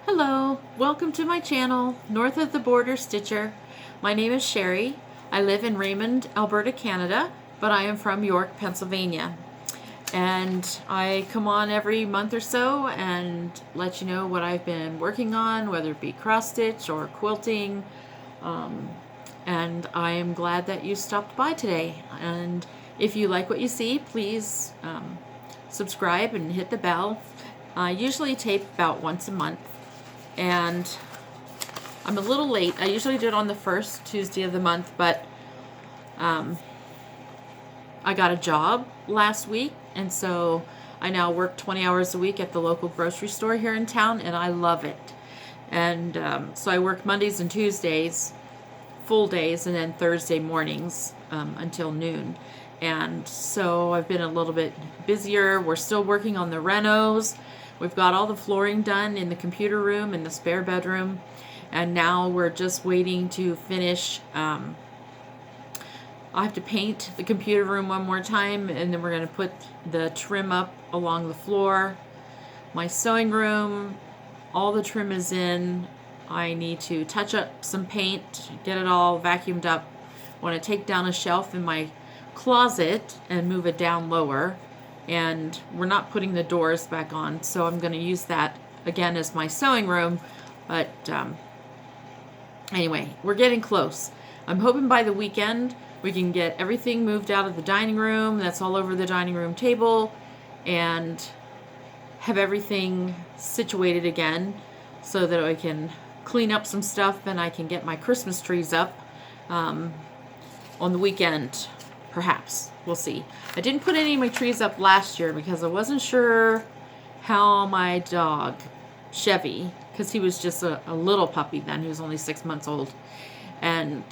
Hello, welcome to my channel, North of the Border Stitcher. My name is Sherry. I live in Raymond, Alberta, Canada, but I am from York, Pennsylvania. And I come on every month or so and let you know what I've been working on, whether it be cross stitch or quilting. And I am glad that you stopped by today. And if you like what you see, please subscribe and hit the bell. I usually tape about once a month. And I'm a little late. I usually do it on the first Tuesday of the month, but I got a job last week, and so I now work 20 hours a week at the local grocery store here in town, and I love it. And so I work Mondays and Tuesdays, full days, and then Thursday mornings until noon. And so I've been a little bit busier. We're still working on the renos. We've got all the flooring done in the computer room and the spare bedroom, and now we're just waiting to finish. I have to paint the computer room one more time, and then we're going to put the trim up along the floor. My sewing room, all the trim is in. I need to touch up some paint, get it all vacuumed up. I want to take down a shelf in my closet and move it down lower. And we're not putting the doors back on, so I'm going to use that again as my sewing room. But anyway, we're getting close. I'm hoping by the weekend we can get everything moved out of the dining room that's all over the dining room table and have everything situated again so that I can clean up some stuff and I can get my Christmas trees up on the weekend. Perhaps. We'll see. I didn't put any of my trees up last year because I wasn't sure how my dog, Chevy, because he was just a little puppy then. He was only 6 months old. And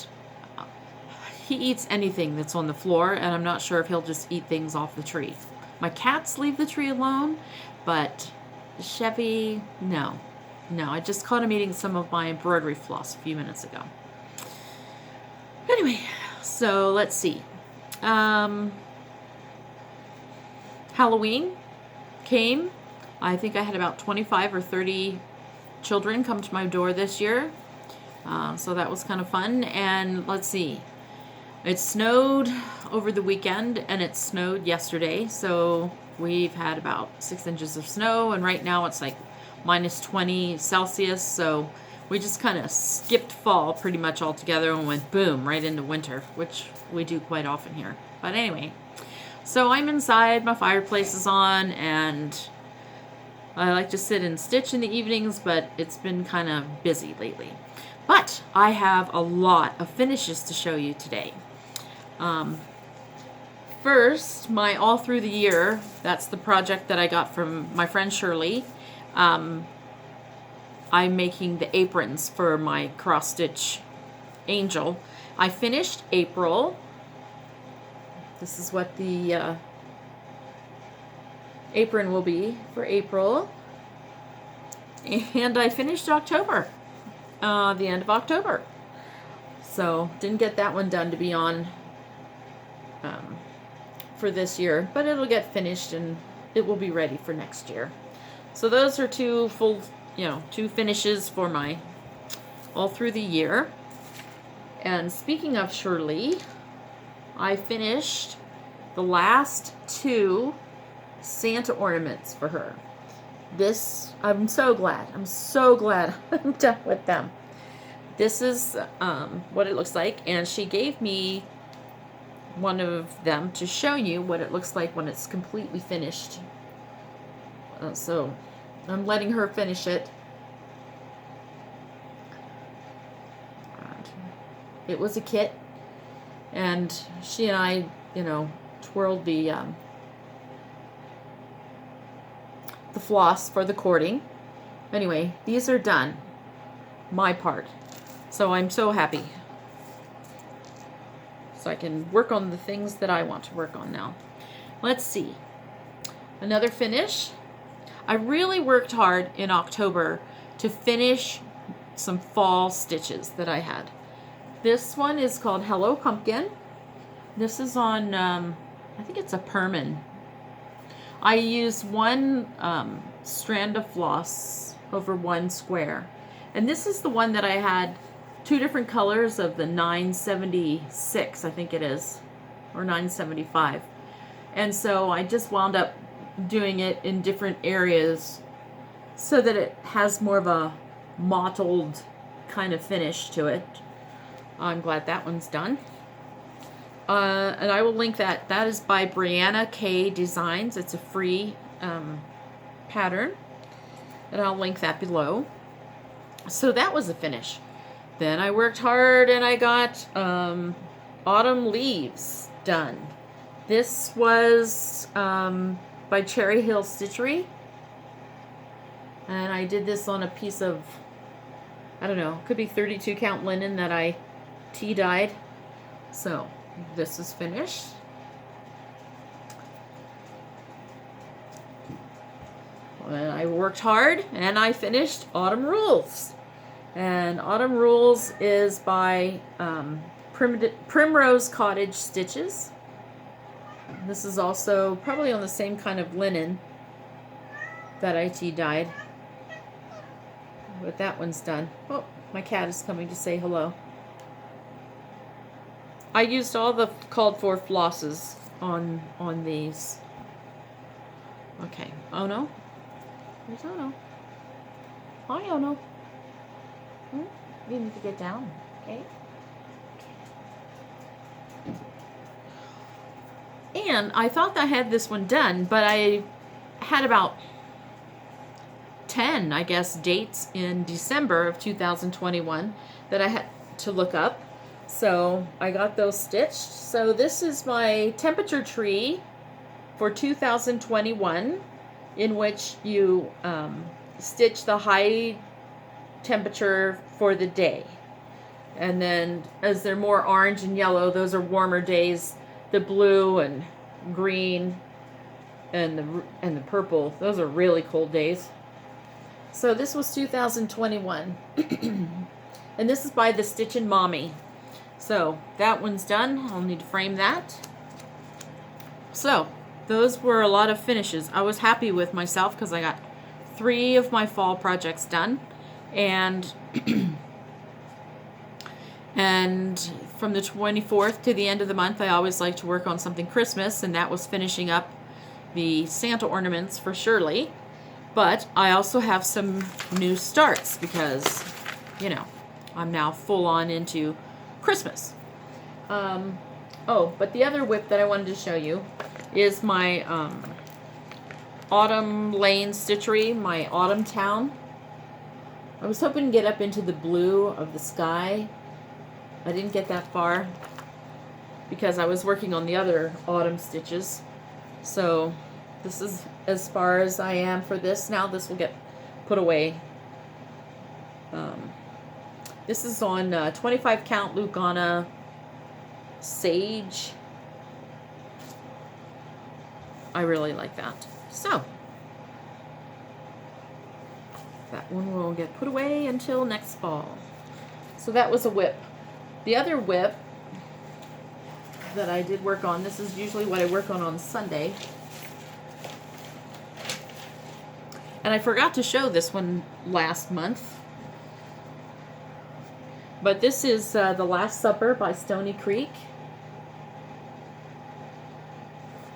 he eats anything that's on the floor, and I'm not sure if he'll just eat things off the tree. My cats leave the tree alone, but Chevy, no. No, I just caught him eating some of my embroidery floss a few minutes ago. Anyway, so let's see. Halloween came. I think I had about 25 or 30 children come to my door this year. So that was kind of fun. And let's see. It snowed over the weekend and it snowed yesterday. So we've had about 6 inches of snow, and right now it's like minus 20 Celsius. So we just kind of skipped fall pretty much altogether and went boom right into winter, which we do quite often here. But anyway, so I'm inside, my fireplace is on, and I like to sit and stitch in the evenings, but it's been kind of busy lately. But I have a lot of finishes to show you today. First, my all through the year, that's the project that I got from my friend Shirley. I'm making the aprons for my cross stitch angel. I finished April. This is what the apron will be for April. And I finished October, the end of October. So didn't get that one done to be on for this year, but it'll get finished and it will be ready for next year. So those are two finishes for my all through the year. And speaking of Shirley, I finished the last 2 Santa ornaments for her. This, I'm so glad I'm done with them. This is what it looks like, and she gave me one of them to show you what it looks like when it's completely finished. So I'm letting her finish it. It was a kit, and she and I, twirled the floss for the cording. Anyway, these are done, my part. So I'm so happy. So I can work on the things that I want to work on now. Let's see. Another finish. I really worked hard in October to finish some fall stitches that I had. This one is called Hello Pumpkin. This is on, I think it's a Perman. I used one strand of floss over 1 square. And this is the one that I had 2 different colors of the 976, I think it is, or 975. And so I just wound up doing it in different areas so that it has more of a mottled kind of finish to it. I'm glad that one's done. And I will link that. That is by Brianna K Designs. It's a free pattern. And I'll link that below. So that was a finish. Then I worked hard and I got autumn leaves done. This was by Cherry Hill Stitchery. And I did this on a piece of, I don't know, could be 32 count linen that I tea dyed. So this is finished. And I worked hard and I finished Autumn Rules. And Autumn Rules is by Primrose Cottage Stitches. This is also probably on the same kind of linen that I tea dyed. But that one's done. Oh, my cat is coming to say hello. I used all the called for flosses on these. Okay. Oh no. There's Ono. Hi, Ono. You need to get down, okay? And I thought I had this one done, but I had about 10, I guess, dates in December of 2021 that I had to look up. So I got those stitched. So this is my temperature tree for 2021, in which you stitch the high temperature for the day. And then as they're more orange and yellow, those are warmer days. The blue and green and the purple, those are really cold days. So this was 2021. And this is by the Stitchin' Mommy. So that one's done. I'll need to frame that. So those were a lot of finishes. I was happy with myself because I got 3 of my fall projects done. And and from the 24th to the end of the month, I always like to work on something Christmas, and that was finishing up the Santa ornaments for Shirley. But I also have some new starts because, you know, I'm now full on into Christmas. Oh, but the other whip that I wanted to show you is my Autumn Lane Stitchery, my Autumn Towne. I was hoping to get up into the blue of the sky. I didn't get that far because I was working on the other autumn stitches. So this is as far as I am for this. Now this will get put away. This is on 25 count Lugana Sage. I really like that. So that one will get put away until next fall. So that was a whip. The other whip that I did work on, this is usually what I work on Sunday. And I forgot to show this one last month. But this is The Last Supper by Stony Creek.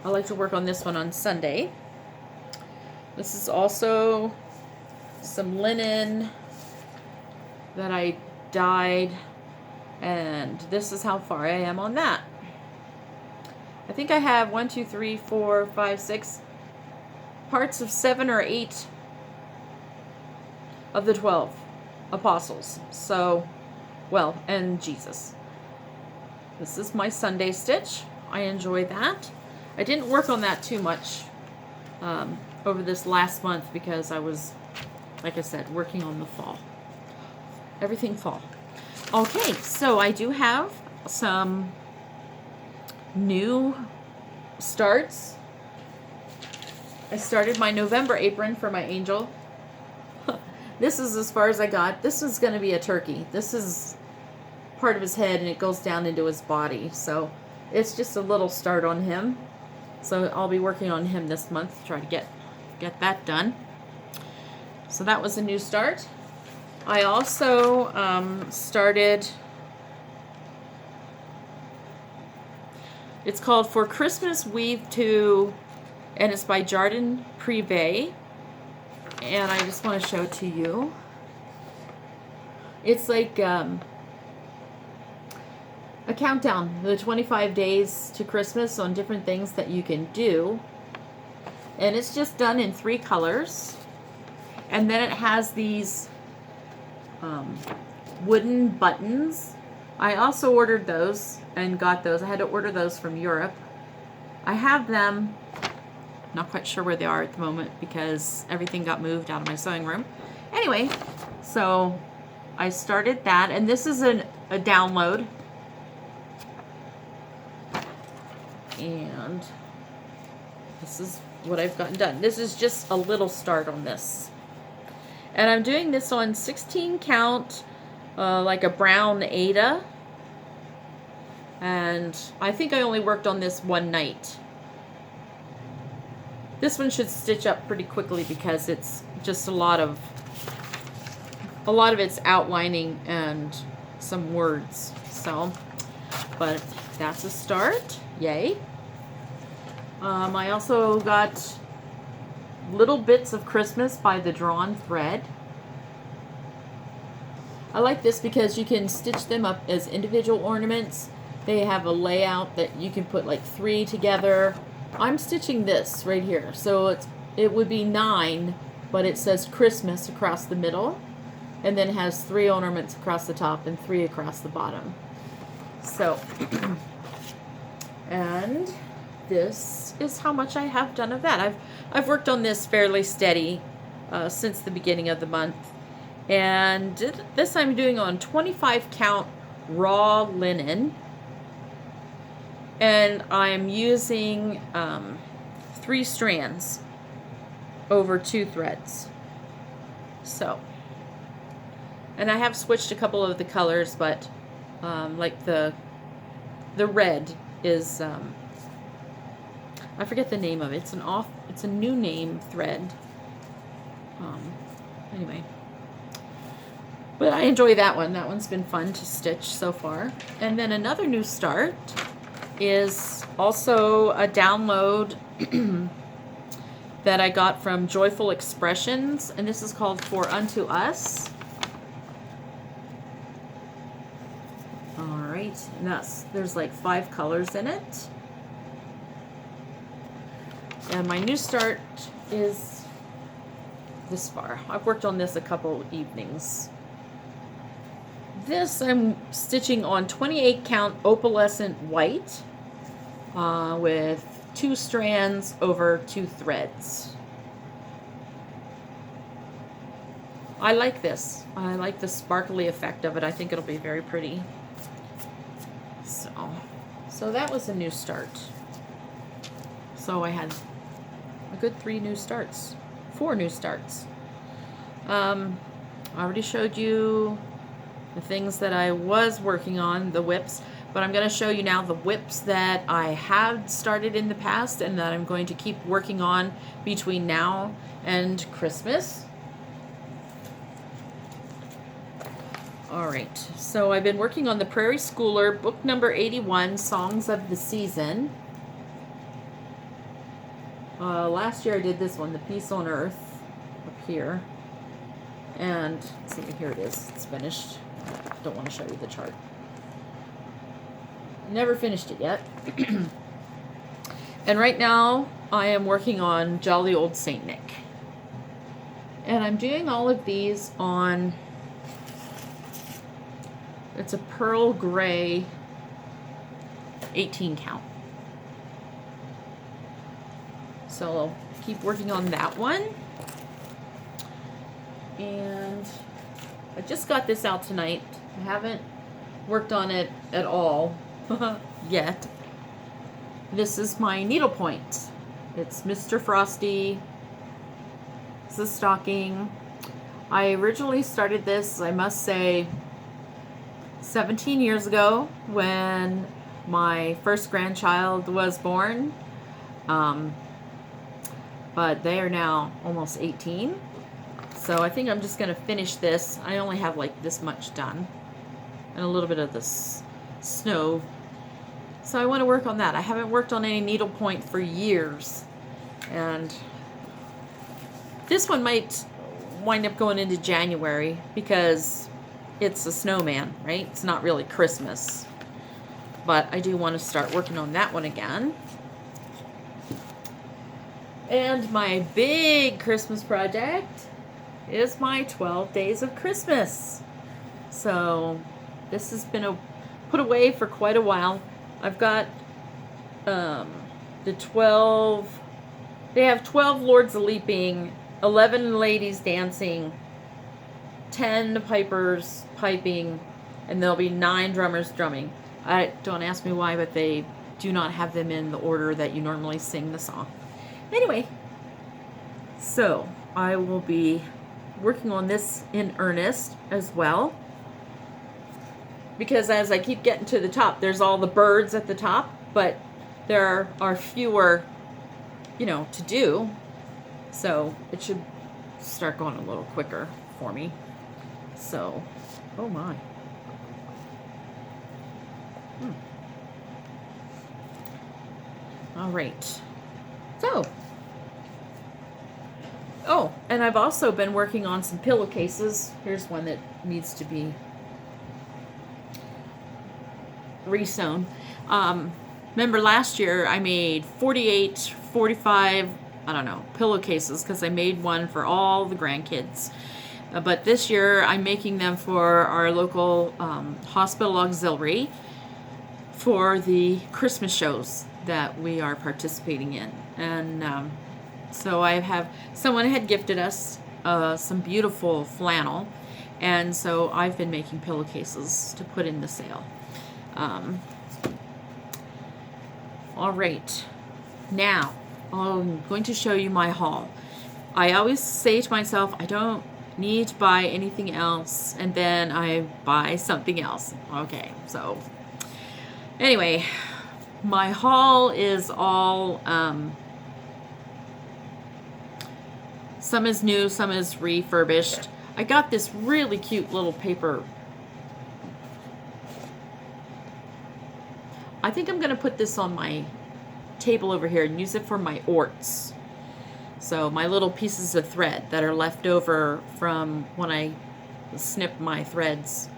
I like to work on this one on Sunday. This is also some linen that I dyed. And this is how far I am on that. I think I have 1, 2, 3, 4, 5, 6 parts of 7 or 8 of the 12 apostles. So, well, and Jesus. This is my Sunday stitch. I enjoy that. I didn't work on that too much over this last month because I was, like I said, working on the fall. Everything fall. Okay, so I do have some new starts. I started my November apron for my angel. This is as far as I got. This is going to be a turkey. This is part of his head and it goes down into his body. So it's just a little start on him. So I'll be working on him this month to try to get that done. So that was a new start. I also started, it's called For Christmas Weave To, and it's by Jardin, Prive. And I just want to show it to you. It's like a countdown, the 25 days to Christmas on different things that you can do. And it's just done in 3 colors. And then it has these wooden buttons. I also ordered those and got those. I had to order those from Europe. I have them, not quite sure where they are at the moment because everything got moved out of my sewing room. Anyway, so I started that, and this is a download. And this is what I've gotten done. This is just a little start on this. And I'm doing this on 16 count, like a brown Ada. And I think I only worked on this one night. This one should stitch up pretty quickly because it's just a lot of it's outlining and some words. So, but that's a start. Yay. I also got Little Bits of Christmas by the Drawn Thread. I like this because you can stitch them up as individual ornaments. They have a layout that you can put like 3 together. I'm stitching this right here, so it would be 9, but it says Christmas across the middle, and then has 3 ornaments across the top and 3 across the bottom. So, and this is how much I have done of that. I've worked on this fairly steady since the beginning of the month, and this I'm doing on 25 count raw linen, and I'm using 3 strands over 2 threads. So, and I have switched a couple of the colors, but like the red is I forget the name of it. It's a new name thread. Anyway, but I enjoy that one. That one's been fun to stitch so far. And then another new start is also a download that I got from Joyful Expressions, and this is called For Unto Us. All right, and there's like 5 colors in it. And my new start is this far. I've worked on this a couple evenings. This I'm stitching on 28 count opalescent white with 2 strands over 2 threads. I like this. I like the sparkly effect of it. I think it'll be very pretty. So that was a new start. So I had a good 4 new starts. I already showed you the things that I was working on, the whips, but I'm going to show you now the whips that I have started in the past and that I'm going to keep working on between now and Christmas. All right, so I've been working on the Prairie Schooler, book number 81, Songs of the Season. Last year I did this one, The Peace on Earth, up here. And, let's see, here it is. It's finished. Don't want to show you the chart. Never finished it yet. And right now I am working on Jolly Old Saint Nick. And I'm doing all of these on, it's a pearl gray 18 count. So I'll keep working on that one. And I just got this out tonight. I haven't worked on it at all yet. This is my needlepoint. It's Mr. Frosty. It's a stocking. I originally started this, I must say, 17 years ago when my first grandchild was born. But they are now almost 18. So I think I'm just going to finish this. I only have like this much done. And a little bit of this snow. So I want to work on that. I haven't worked on any needlepoint for years. And this one might wind up going into January because it's a snowman, right? It's not really Christmas. But I do want to start working on that one again. And my big Christmas project is my 12 Days of Christmas. So this has been put away for quite a while. I've got the 12, they have 12 Lords a-Leaping, 11 ladies dancing, 10 pipers piping, and there'll be 9 drummers drumming. Don't ask me why, but they do not have them in the order that you normally sing the song. Anyway, so I will be working on this in earnest as well. Because as I keep getting to the top, there's all the birds at the top, but there are fewer, you know, to do. So it should start going a little quicker for me. So, oh my. All right. So, oh, and I've also been working on some pillowcases. Here's one that needs to be resewn. Remember last year I made 48, 45, I don't know, pillowcases because I made one for all the grandkids. But this year I'm making them for our local hospital auxiliary for the Christmas shows that we are participating in. And so I have, someone had gifted us some beautiful flannel, and so I've been making pillowcases to put in the sale. All right, now I'm going to show you my haul. I always say to myself, I don't need to buy anything else, and then I buy something else. Okay, so anyway, my haul is all, some is new, some is refurbished. I got this really cute little paper. I think I'm going to put this on my table over here and use it for my orts. So my little pieces of thread that are left over from when I snip my threads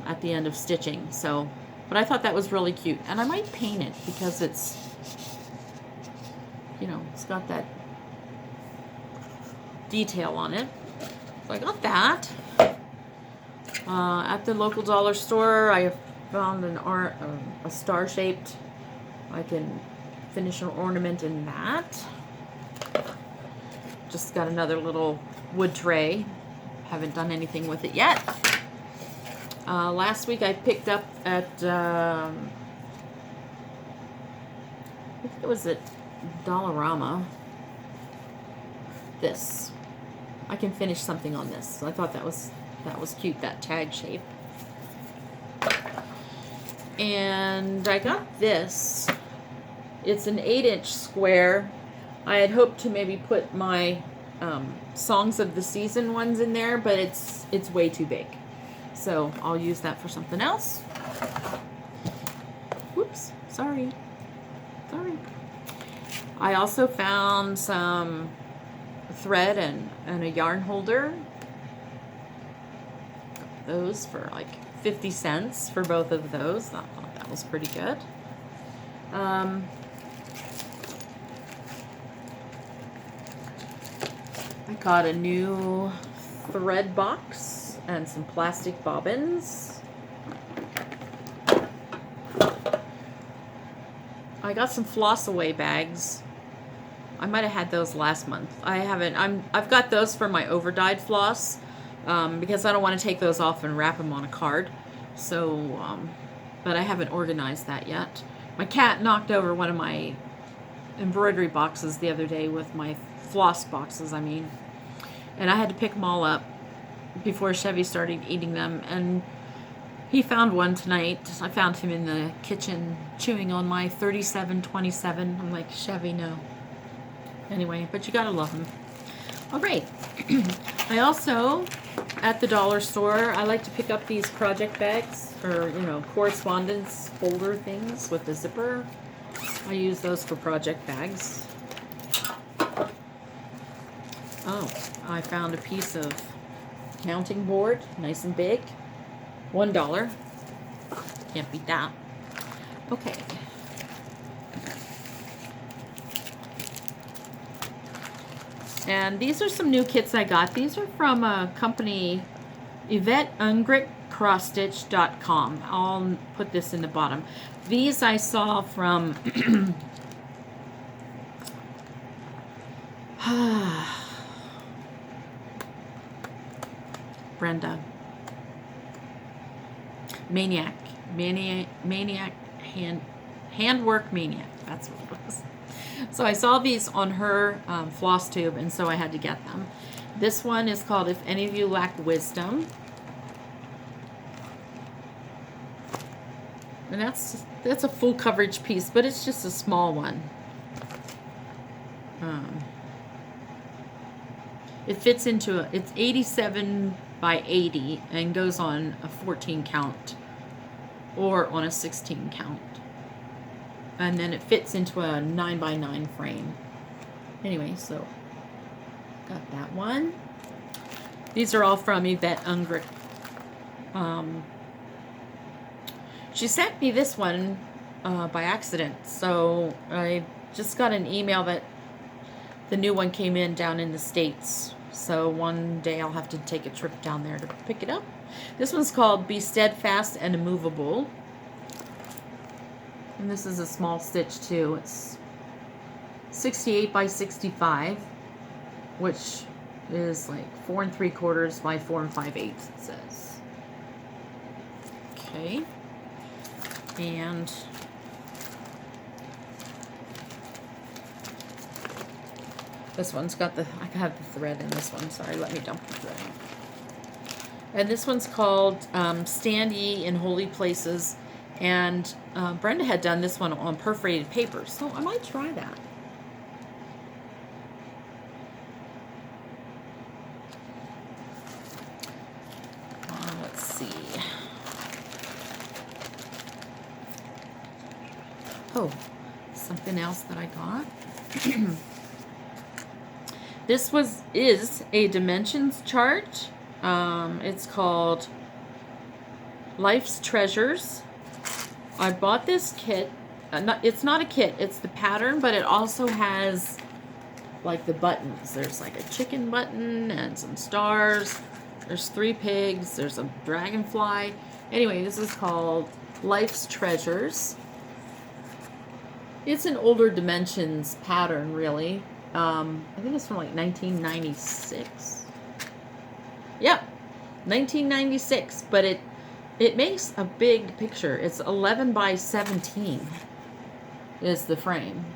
at the end of stitching. So, but I thought that was really cute. And I might paint it because it's, you know, it's got that detail on it. So I got that. At the local dollar store, I found a star-shaped. I can finish an ornament in that. Just got another little wood tray. Haven't done anything with it yet. Last week I picked up at, I think it was at Dollarama, this. I can finish something on this. So I thought that was cute, that tag shape. And I got this. It's an 8-inch square. I had hoped to maybe put my Songs of the Season ones in there, but it's way too big. So I'll use that for something else. Whoops, sorry. I also found some thread and a yarn holder. Those for like 50 cents for both of those. I thought that was pretty good. I got a new thread box and some plastic bobbins. I got some floss away bags. I might have had those last month. I haven't. I've got those for my over-dyed floss because I don't want to take those off and wrap them on a card. So, but I haven't organized that yet. My cat knocked over one of my embroidery boxes the other day with my floss boxes, I mean. And I had to pick them all up before Chevy started eating them. And he found one tonight. I found him in the kitchen chewing on my 3727. I'm like, Chevy, no. Anyway, but you gotta love him. All right. I also, at the dollar store, I like to pick up these project bags, or, you know, correspondence folder things with the zipper. I use those for project bags. Oh, I found a piece of mounting board, nice and big. $1. Can't beat that. Okay. And these are some new kits I got. These are from a company, YvetteUngrichCrossstitch.com. I'll put this in the bottom. These I saw from Brenda. Handwork Maniac. That's what it was. So I saw these on her Flosstube, and so I had to get them. This one is called If Any of You Lack Wisdom. And that's a full coverage piece, but it's just a small one. It fits into it's 87 by 80 and goes on a 14 count or on a 16 count. And then it fits into a 9 by 9 frame. Anyway, so got that one. These are all from Yvette Ungrich. She sent me this one by accident. So I just got an email that the new one came in down in the States. So one day I'll have to take a trip down there to pick it up. This one's called Be Steadfast and Immovable. And this is a small stitch too. It's 68 by 65, which is like 4 3/4 by 4 5/8, it says. Okay. And this one's got I have the thread in this one. Sorry, let me dump the thread. And this one's called Stand Ye in Holy Places. And Brenda had done this one on perforated paper, so I might try that. Let's see. Oh, something else that I got. This is a dimensions chart. It's called Life's Treasures. I bought this kit. It's not a kit, it's the pattern, but it also has like the buttons. There's like a chicken button and some stars. There's 3 pigs. There's a dragonfly. Anyway, this is called Life's Treasures. It's an older dimensions pattern, really. I think it's from like 1996. Yep, 1996, but it makes a big picture. It's 11 by 17 is the frame.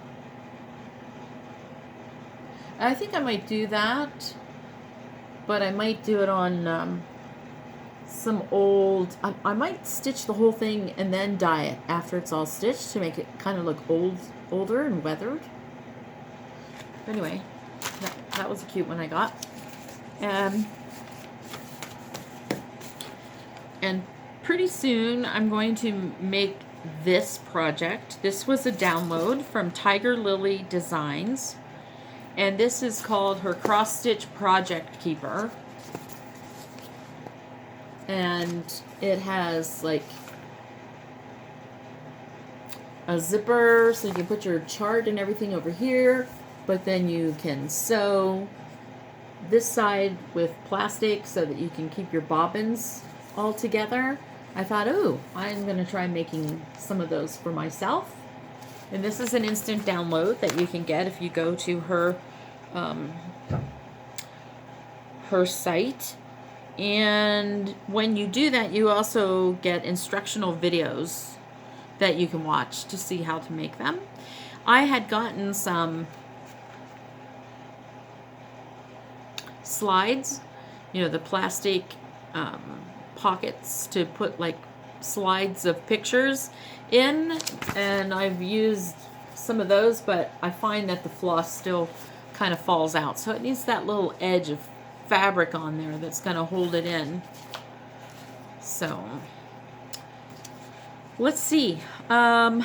I think I might do that, but I might do it on some old... I might stitch the whole thing and then dye it after it's all stitched to make it kind of look older and weathered. Anyway, that was a cute one I got. And pretty soon I'm going to make this project. This was a download from Tiger Lily Designs, and this is called her Cross Stitch Project Keeper. And it has like a zipper so you can put your chart and everything over here, but then you can sew this side with plastic so that you can keep your bobbins all together. I thought, oh, I'm going to try making some of those for myself. And this is an instant download that you can get if you go to her site. And when you do that, you also get instructional videos that you can watch to see how to make them. I had gotten some slides, you know, the plastic pockets to put like slides of pictures in, and I've used some of those, but I find that the floss still kind of falls out, so it needs that little edge of fabric on there that's going to hold it in. So let's see. I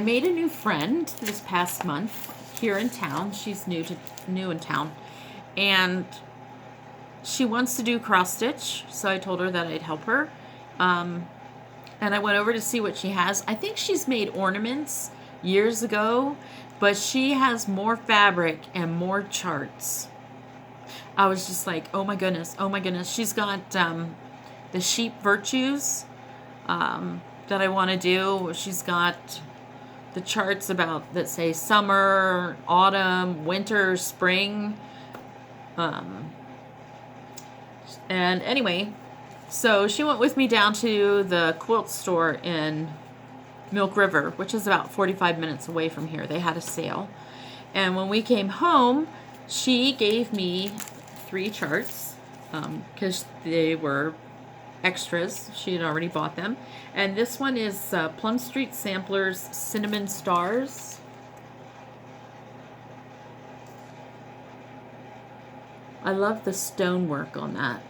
made a new friend this past month here in town. She's new in town, and she wants to do cross stitch, so I told her that I'd help her. And I went over to see what she has. I think she's made ornaments years ago, but she has more fabric and more charts. I was just like, oh my goodness, oh my goodness. She's got the sheep virtues that I want to do. She's got the charts about that say summer, autumn, winter, spring. And anyway, so she went with me down to the quilt store in Milk River, which is about 45 minutes away from here. They had a sale. And when we came home, she gave me 3 charts because they were extras. She had already bought them. And this one is Plum Street Samplers Cinnamon Stars. I love the stonework on that.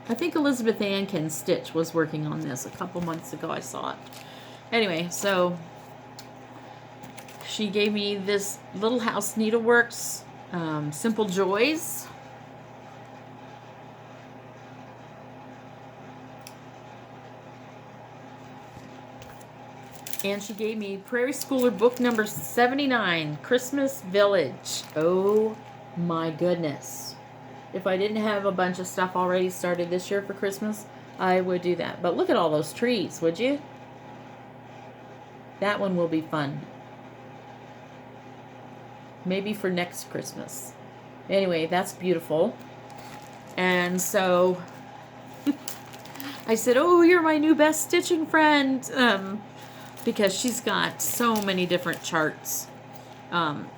I think Elizabeth Ann Can Stitch was working on this a couple months ago. I saw it. Anyway, so she gave me this Little House Needleworks Simple Joys. And she gave me Prairie Schooler book number 79, Christmas Village. Oh my goodness. If I didn't have a bunch of stuff already started this year for Christmas, I would do that. But look at all those trees, would you? That one will be fun. Maybe for next Christmas. Anyway, that's beautiful. And so I said, oh, you're my new best stitching friend. Because she's got so many different charts.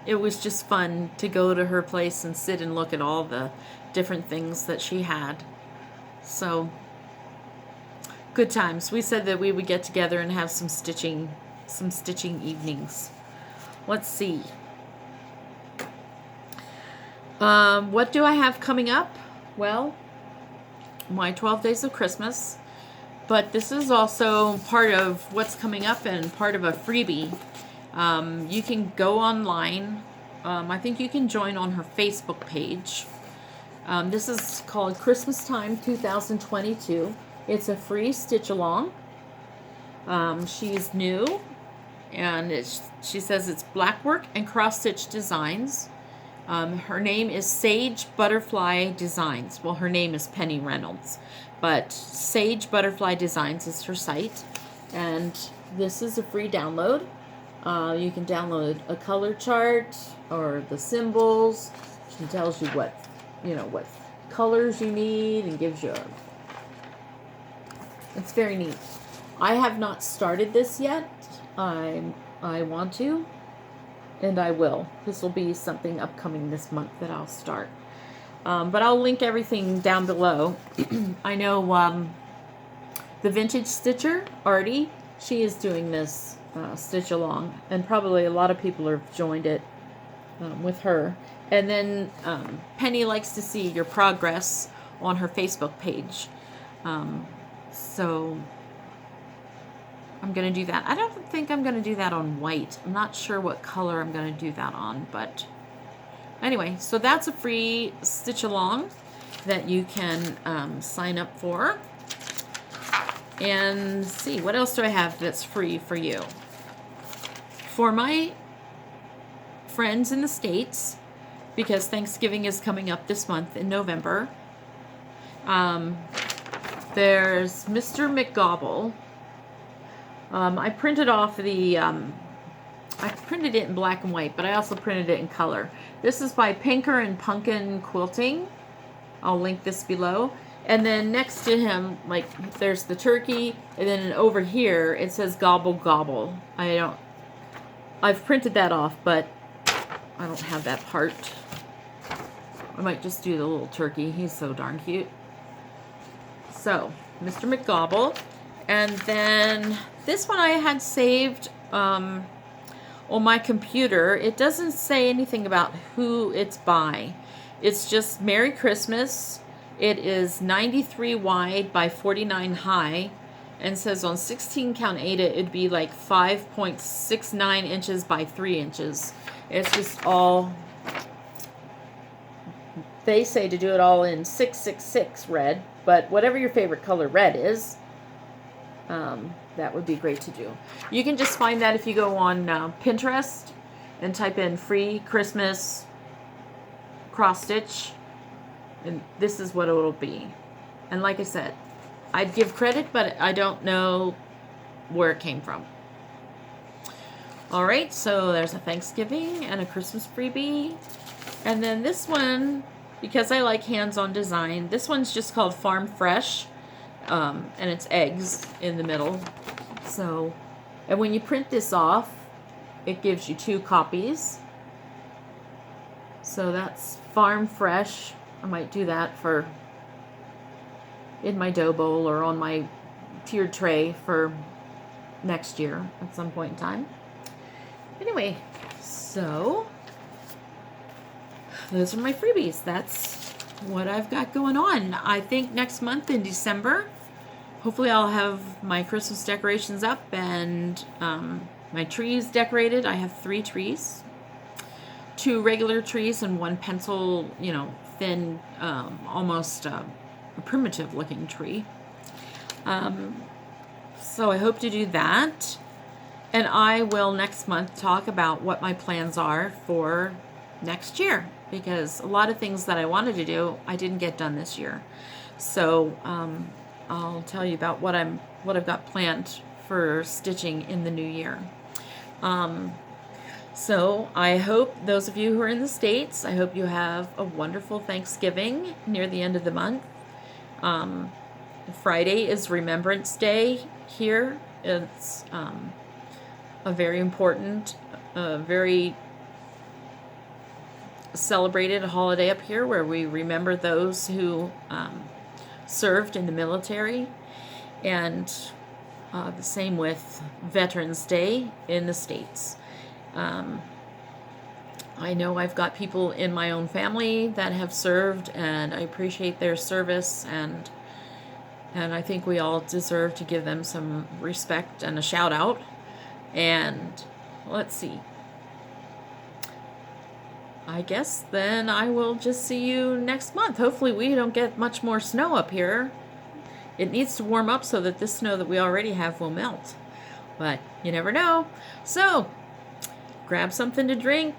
It was just fun to go to her place and sit and look at all the different things that she had. So, good times. We said that we would get together and have some stitching evenings. Let's see. What do I have coming up? Well, my 12 Days of Christmas. But this is also part of what's coming up and part of a freebie. You can go online. I think you can join on her Facebook page. This is called Christmas Time 2022. It's a free stitch along. She's new, and she says it's black work and cross stitch designs. Her name is Sage Butterfly Designs. Well, her name is Penny Reynolds, but Sage Butterfly Designs is her site, and this is a free download. You can download a color chart or the symbols. She tells you what colors you need and gives you it's very neat. I have not started this yet. I want to, and I will. This will be something upcoming this month that I'll start. But I'll link everything down below. I know the Vintage Stitcher, Artie, she is doing this stitch along, and probably a lot of people have joined it with her. And then Penny likes to see your progress on her Facebook page. So I'm going to do that. I don't think I'm going to do that on white. I'm not sure what color I'm going to do that on, but anyway, so that's a free stitch along that you can sign up for. And see, what else do I have that's free for you? For my friends in the States, because Thanksgiving is coming up this month in November, there's Mr. McGobble. I printed off the, I printed it in black and white, but I also printed it in color. This is by Pinker and Pumpkin Quilting. I'll link this below. And then next to him, like, there's the turkey, and then over here, it says Gobble Gobble. I've printed that off, but I don't have that part. I might just do the little turkey. He's so darn cute. So, Mr. McGobble. And then this one I had saved on my computer, it doesn't say anything about who it's by. It's just Merry Christmas. It is 93 wide by 49 high, and says on 16 count Ada it'd be like 5.69 inches by 3 inches. It's just all, they say to do it all in 666 red, but whatever your favorite color red is, that would be great to do. You can just find that if you go on Pinterest and type in free Christmas cross stitch, and this is what it'll be. And like I said, I'd give credit, but I don't know where it came from. Alright, so there's a Thanksgiving and a Christmas freebie. And then this one, because I like hands-on design, this one's just called Farm Fresh. And it's eggs in the middle. So, and when you print this off, it gives you 2 copies. So that's Farm Fresh. I might do that for in my dough bowl or on my tiered tray for next year at some point in time. Anyway, so those are my freebies. That's what I've got going on. I think next month in December, hopefully I'll have my Christmas decorations up and my trees decorated. I have 3 trees, 2 regular trees and 1 pencil, you know, thin, almost a primitive looking tree. So I hope to do that. And I will next month talk about what my plans are for next year, because a lot of things that I wanted to do, I didn't get done this year. So I'll tell you about what I've got planned for stitching in the new year. So I hope those of you who are in the States, I hope you have a wonderful Thanksgiving near the end of the month. Friday is Remembrance Day here. It's a very important, very celebrated holiday up here where we remember those who served in the military, and the same with Veterans Day in the States. I know I've got people in my own family that have served, and I appreciate their service, and I think we all deserve to give them some respect and a shout out. And let's see, I guess then I will just see you next month. Hopefully we don't get much more snow up here. It needs to warm up so that this snow that we already have will melt, but you never know. So grab something to drink,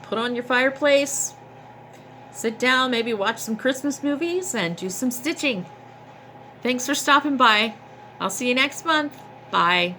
put on your fireplace, sit down, maybe watch some Christmas movies, and do some stitching. Thanks for stopping by. I'll see you next month. Bye.